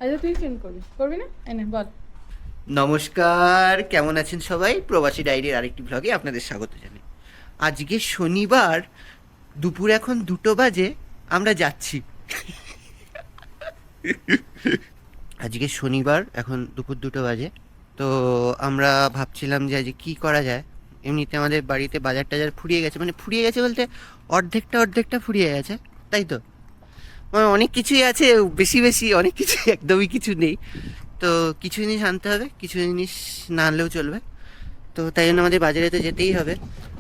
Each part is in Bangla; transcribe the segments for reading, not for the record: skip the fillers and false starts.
আচ্ছা তুই ফোন করবি না এনে বল। নমস্কার, কেমন আছেন সবাই? প্রবাসী ডায়েরির আরেকটি ব্লগে আপনাদের স্বাগত জানাই। আজকে শনিবার, দুপুর এখন 2টো বাজে, আমরা যাচ্ছি। আজকে শনিবার, এখন দুপুর 2টো বাজে। তো আমরা ভাবছিলাম যে আজকে কী করা যায়। এমনিতে আমাদের বাড়িতে বাজার টাজার ফুরিয়ে গেছে, মানে ফুরিয়ে গেছে বলতে অর্ধেকটা ফুরিয়ে গেছে, তাই তো। মানে অনেক কিছুই আছে, বেশি বেশি অনেক কিছু, একদমই কিছু নেই। তো কিছু জিনিস আনতে হবে, কিছু জিনিস না আনলেও চলবে। তো তাই জন্য আমাদের বাজারে তো যেতেই হবে।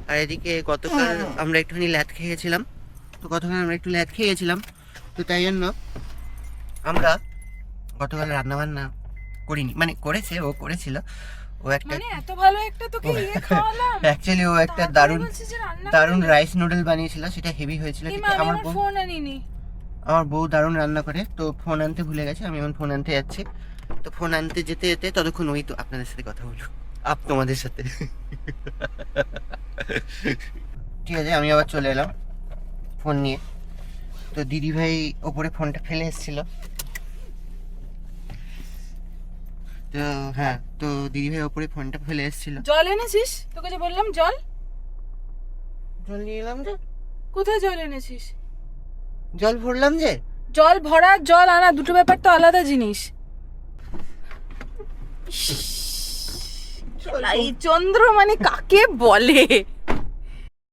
আর এদিকে গতকাল আমরা একটুখানি ল্যাদ খেয়ে গেছিলাম। তো তাই জন্য আমরা গতকাল রান্নাবান্না করিনি, মানে করেছে, ও করেছিল। ও একটা মানে এত ভালো একটা তোকে ইয়ে খাওয়ালাম, অ্যাকচুয়ালি ও একটা তারপরে বলছিস যে রান্না দারুণ করিনি? রাইস নুডল বানিয়েছিল, সেটা হেভি হয়েছিল। এই ঠিক মা, আছে, আমি আমার ফোন আনিনি। আমার বউ দারুণ রান্না করে, তো ফোন আনতে ভুলে গেছে। আমি এখন ফোন আনতে যাচ্ছি। তো ফোন আনতে যেতে যেতে ততক্ষণ ওই তো আপনাদের সাথে কথা বলবো, তোমাদের সাথে। ঠিক আছে, আমি আবার চলে এলাম ফোন নিয়ে। তো দিদিভাই ওপরে ফোনটা ফেলে এসেছিল। তো হ্যাঁ, তো দিদিভাই ওপরে ফোনটা ফেলে এসেছিল। জল এনেছিস? তোকে যে বললাম জল। জল নিয়ে এলাম যে, কোথায় জল এনেছিস? জল ভরলাম যে। জল ভরা জল আনা দুটো ব্যাপার তো আলাদা জিনিস। এই চন্দ্র মানে কাকে বলে?